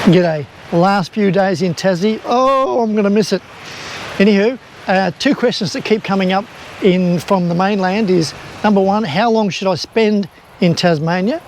G'day. Last few days in Tassie. Oh, I'm going to miss it. Anywho, two questions that keep coming up from the mainland is, number one, how long should I spend in Tasmania?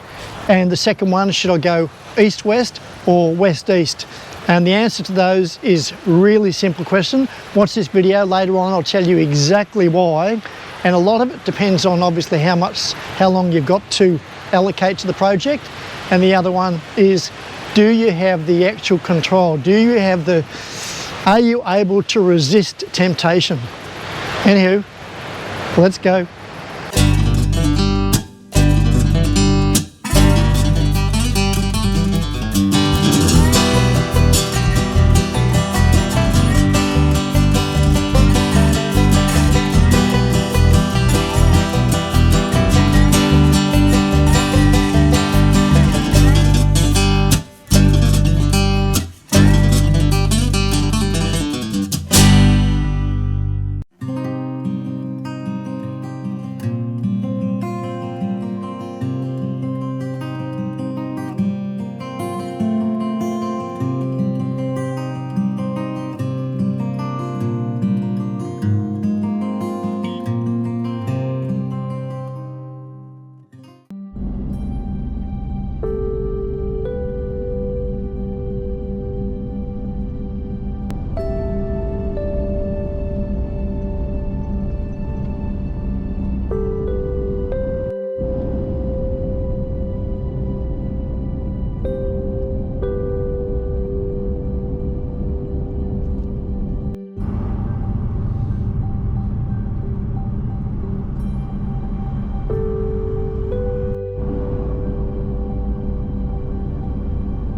And the second one, should I go east-west or west-east? And the answer to those is really simple question. Watch this video. Later on, I'll tell you exactly why. And a lot of it depends on obviously how long you've got to allocate to the project. And the other one is, do you have the actual control? Are you able to resist temptation? Anywho, let's go.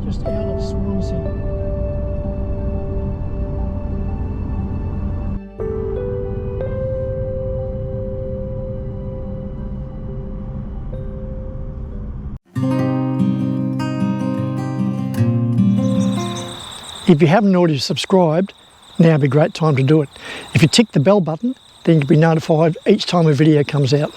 Just out of Swansea. If you haven't already subscribed, now would be a great time to do it. If you tick the bell button, then you'll be notified each time a video comes out.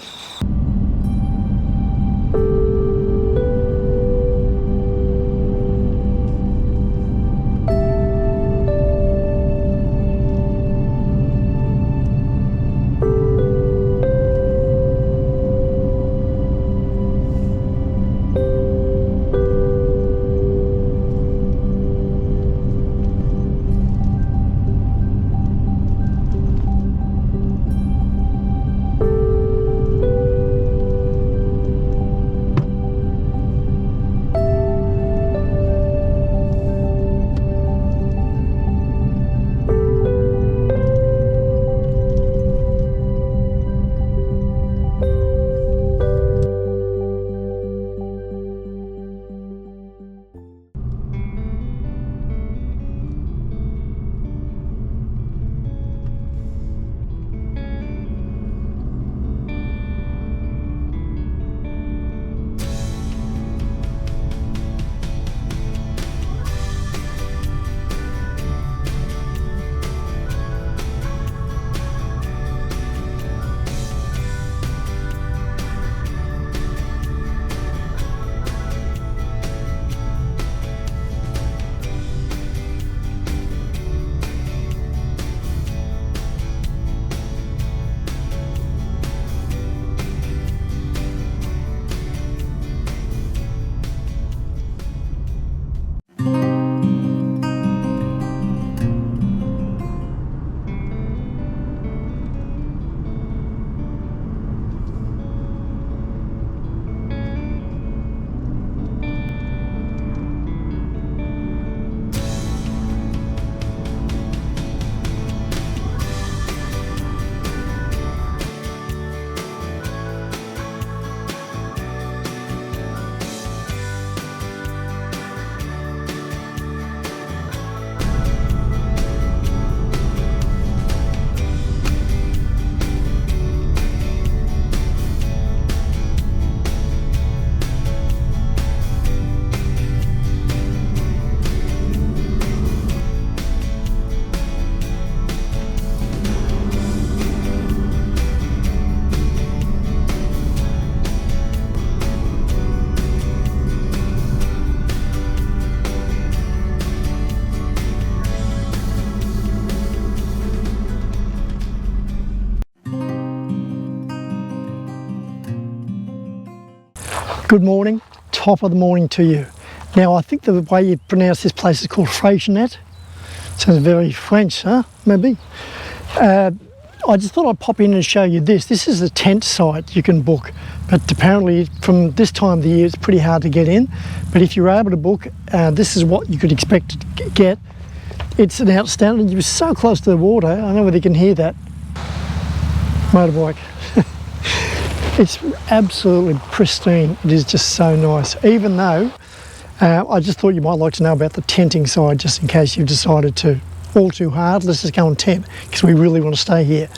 Good morning, top of the morning to you. Now I think the way you pronounce this place is called Freycinet. Sounds very French, huh? Maybe. I just thought I'd pop in and show you this. This is a tent site you can book, but apparently from this time of the year it's pretty hard to get in. But if you're able to book, this is what you could expect to get. It's an outstanding, you're so close to the water, I don't know whether you can hear that motorbike. It's absolutely pristine. It is just so nice. Even though, I just thought you might like to know about the tenting side, just in case you've decided to, all too hard, let's just go and tent, because we really want to stay here.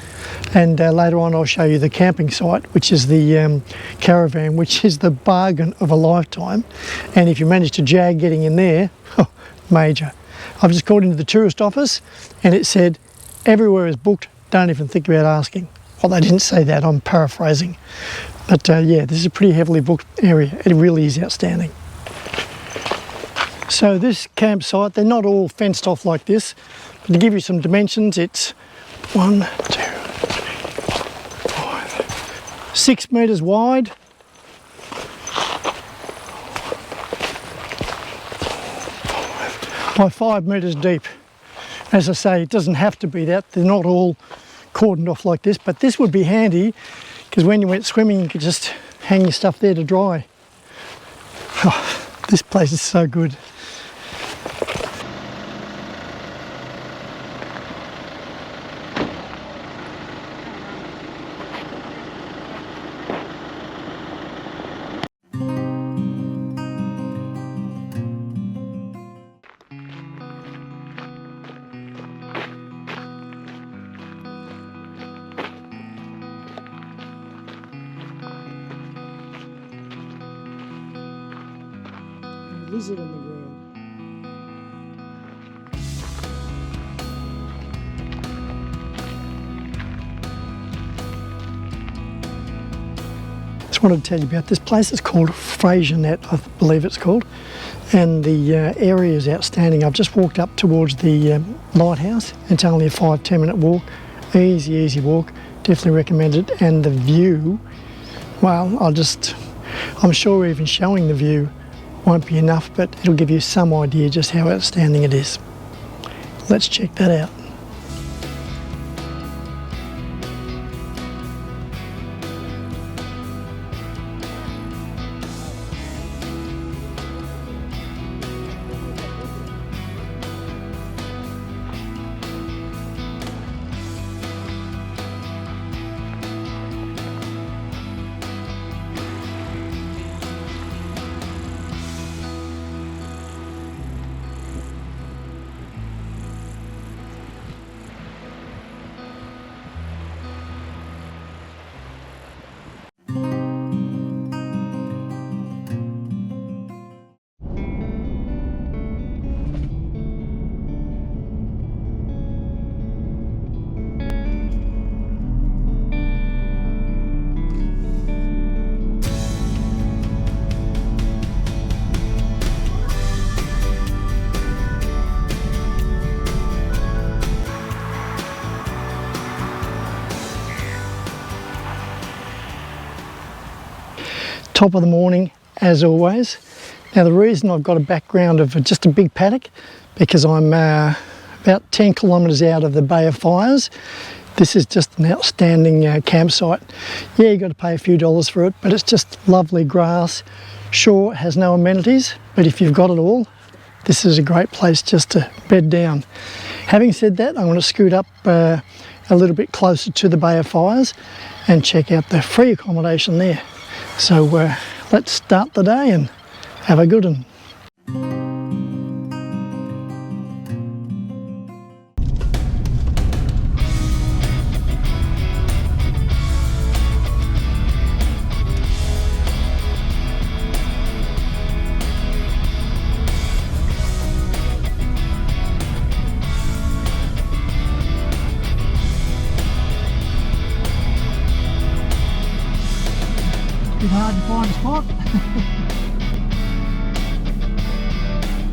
And later on I'll show you the camping site, which is the Caravan, which is the bargain of a lifetime. And if you manage to jag getting in there, major. I've just called into the tourist office and it said, everywhere is booked, don't even think about asking. Well, they didn't say that, I'm paraphrasing. But yeah, this is a pretty heavily booked area. It really is outstanding. So this campsite, they're not all fenced off like this, but to give you some dimensions, it's 1, 2, 3, 4, 5, 6 metres wide. By 5 metres deep. As I say, it doesn't have to be that. They're not all cordoned off like this, but this would be handy because when you went swimming you could just hang your stuff there to dry. Oh, this place is so good. Lizard on the ground. Just wanted to tell you about this place. It's called Freycinet, I believe it's called, and the area is outstanding. I've just walked up towards the lighthouse. It's only a 5-10 minute walk, easy walk, definitely recommend it. And the view, well, I'm sure even showing the view won't be enough, but it'll give you some idea just how outstanding it is. Let's check that out. Top of the morning as always. Now the reason I've got a background of just a big paddock, because I'm about 10 kilometres out of the Bay of Fires. This is just an outstanding campsite. Yeah, you got to pay a few dollars for it, but it's just lovely grass. Sure, it has no amenities, but if you've got it all, this is a great place just to bed down. Having said that, I'm going to scoot up a little bit closer to the Bay of Fires and check out the free accommodation there. So let's start the day and have a good one. It's hard to find a spot.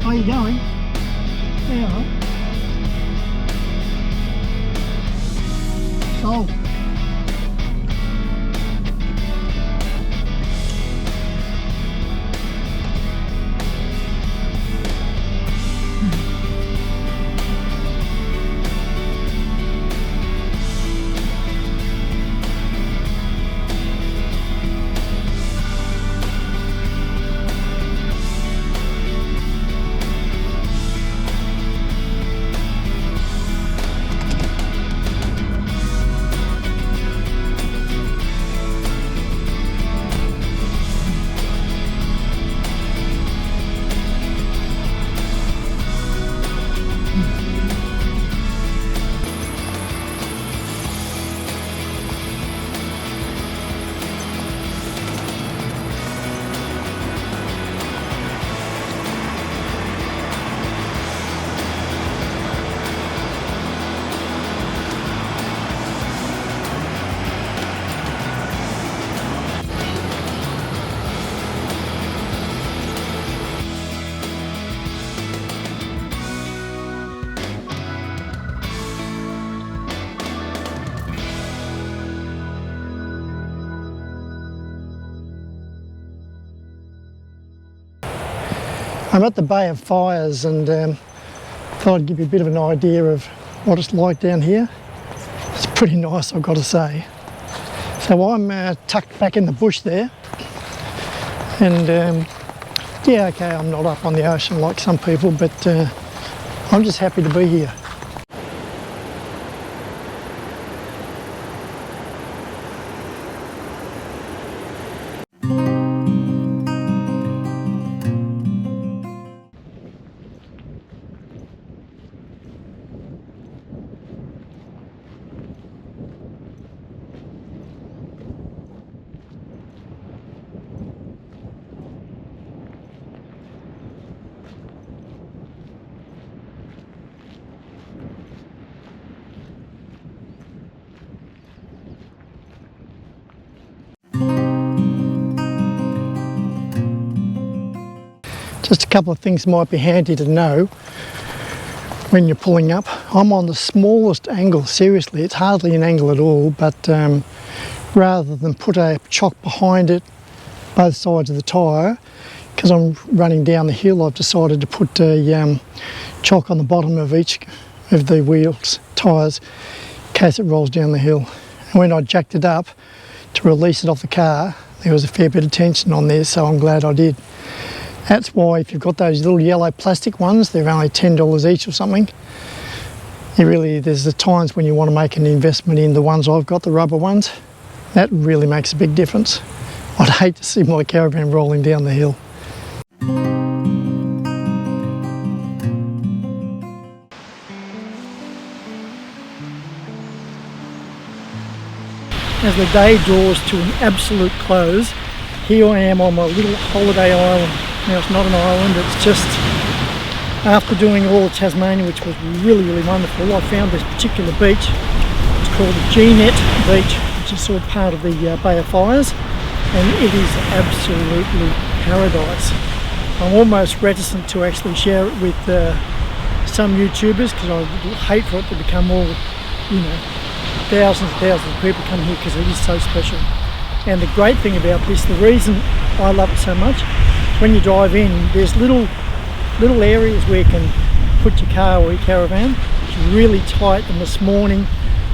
Where are you going? Yeah. Sold. I'm at the Bay of Fires and thought I'd give you a bit of an idea of what it's like down here. It's pretty nice, I've got to say. So I'm tucked back in the bush there, and yeah, okay, I'm not up on the ocean like some people, but I'm just happy to be here. Just a couple of things might be handy to know when you're pulling up. I'm on the smallest angle, seriously, it's hardly an angle at all, but rather than put a chock behind it, both sides of the tyre, because I'm running down the hill, I've decided to put a chock on the bottom of each of the wheels, tyres, in case it rolls down the hill. And when I jacked it up to release it off the car, there was a fair bit of tension on there, so I'm glad I did. That's why if you've got those little yellow plastic ones, they're only $10 each or something. There's the times when you want to make an investment in the ones I've got, the rubber ones. That really makes a big difference. I'd hate to see my caravan rolling down the hill. As the day draws to an absolute close, here I am on my little holiday island. Now it's not an island, it's just after doing all of Tasmania, which was really, really wonderful, I found this particular beach. It's called the Freycinet Beach, which is sort of part of the Bay of Fires, and it is absolutely paradise. I'm almost reticent to actually share it with some YouTubers because I would hate for it to become all, you know, thousands and thousands of people come here because it is so special. And the great thing about this, the reason I love it so much, when you drive in, there's little areas where you can put your car or your caravan. It's really tight, and this morning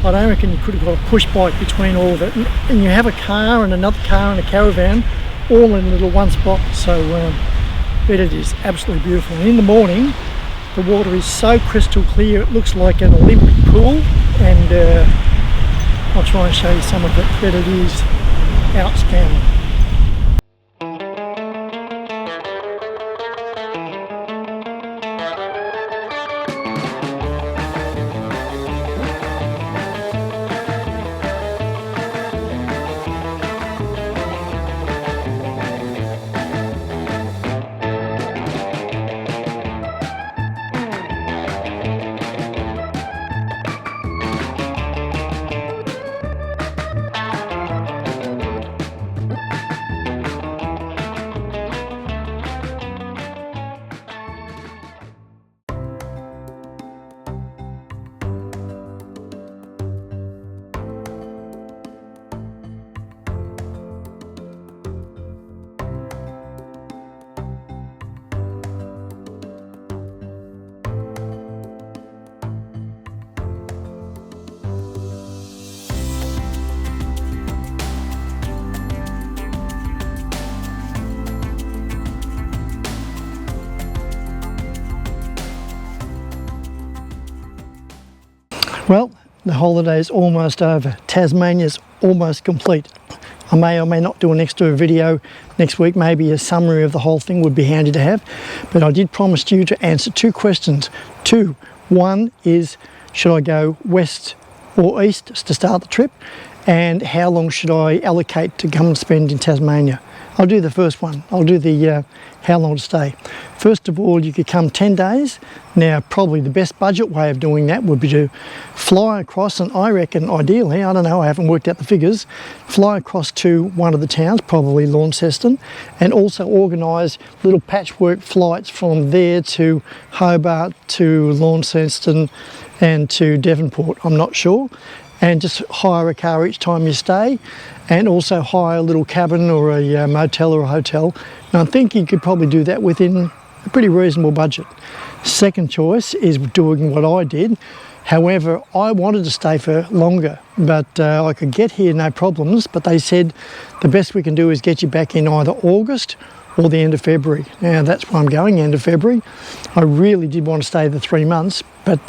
I don't reckon you could have got a push bike between all of it, and you have a car and another car and a caravan all in a little one spot. So but it is absolutely beautiful, and in the morning the water is so crystal clear it looks like an Olympic pool, and I'll try and show you some of it, but it is outstanding. Well, the holiday's almost over. Tasmania's almost complete. I may or may not do an extra video next week. Maybe a summary of the whole thing would be handy to have. But I did promise you to answer two questions. One is, should I go west or east to start the trip? And how long should I allocate to come and spend in Tasmania? I'll do the first one. I'll do the how long to stay. First of all, you could come 10 days. Now, probably the best budget way of doing that would be to fly across, and I reckon ideally, I don't know, I haven't worked out the figures, fly across to one of the towns, probably Launceston, and also organise little patchwork flights from there to Hobart, to Launceston and to Davenport, I'm not sure. And just hire a car each time you stay, and also hire a little cabin or a motel or a hotel. And I think you could probably do that within a pretty reasonable budget. Second choice is doing what I did. However, I wanted to stay for longer, but I could get here no problems, but they said the best we can do is get you back in either August or the end of February. Now that's where I'm going, end of February. I really did want to stay the 3 months, but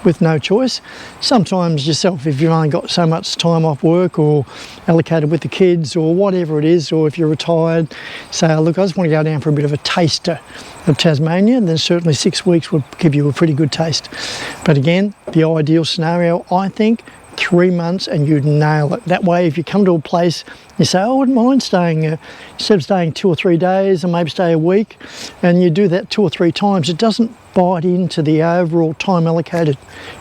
with no choice. Sometimes yourself, if you've only got so much time off work or allocated with the kids or whatever it is, or if you're retired, say, look, I just want to go down for a bit of a taster of Tasmania, then certainly 6 weeks would give you a pretty good taste. But again, the ideal scenario, I think, 3 months and you'd nail it. That way, if you come to a place, you say, oh, I wouldn't mind staying, instead of staying 2 or 3 days and maybe stay a week, and you do that 2 or 3 times, it doesn't bite into the overall time allocated.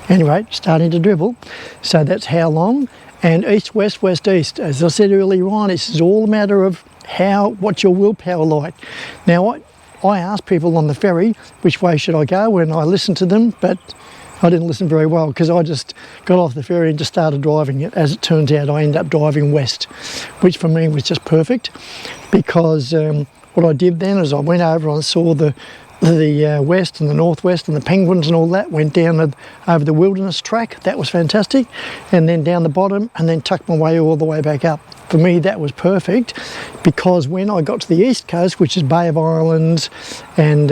Anyway, starting to dribble. So that's how long. And east, west, west, east. As I said earlier on, it's all a matter of what's your willpower like. Now, I asked people on the ferry, which way should I go, and I listened to them, but I didn't listen very well because I just got off the ferry and just started driving it. As it turns out, I ended up driving west, which for me was just perfect, because what I did then is I went over and saw the west and the northwest and the penguins and all that, went down over the wilderness track. That was fantastic. And then down the bottom and then tucked my way all the way back up. For me, that was perfect, because when I got to the East Coast, which is Bay of Islands and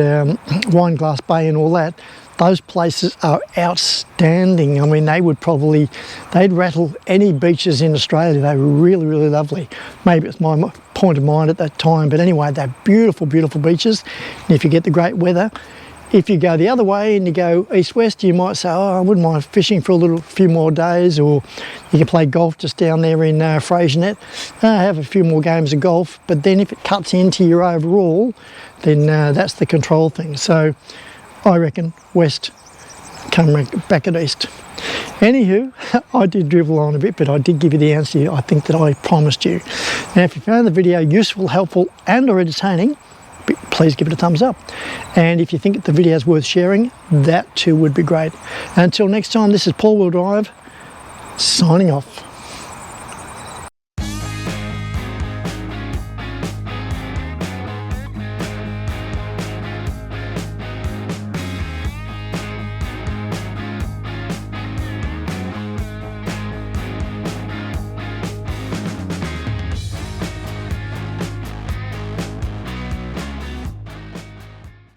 Wineglass Bay and all that, those places are outstanding. I mean, they'd rattle any beaches in Australia. They were really, really lovely. Maybe it's my point of mind at that time, but anyway, they're beautiful, beautiful beaches. And if you get the great weather, if you go the other way and you go east-west, you might say, oh, I wouldn't mind fishing for a few more days, or you can play golf just down there in Freycinet. Have a few more games of golf, but then if it cuts into your overall, then that's the control thing. So I reckon west, come back at east. Anywho, I did dribble on a bit, but I did give you the answer I think that I promised you. Now, if you found the video useful, helpful and or entertaining, please give it a thumbs up. And if you think the video is worth sharing, that too would be great. Until next time, this is Paul Will Drive, signing off.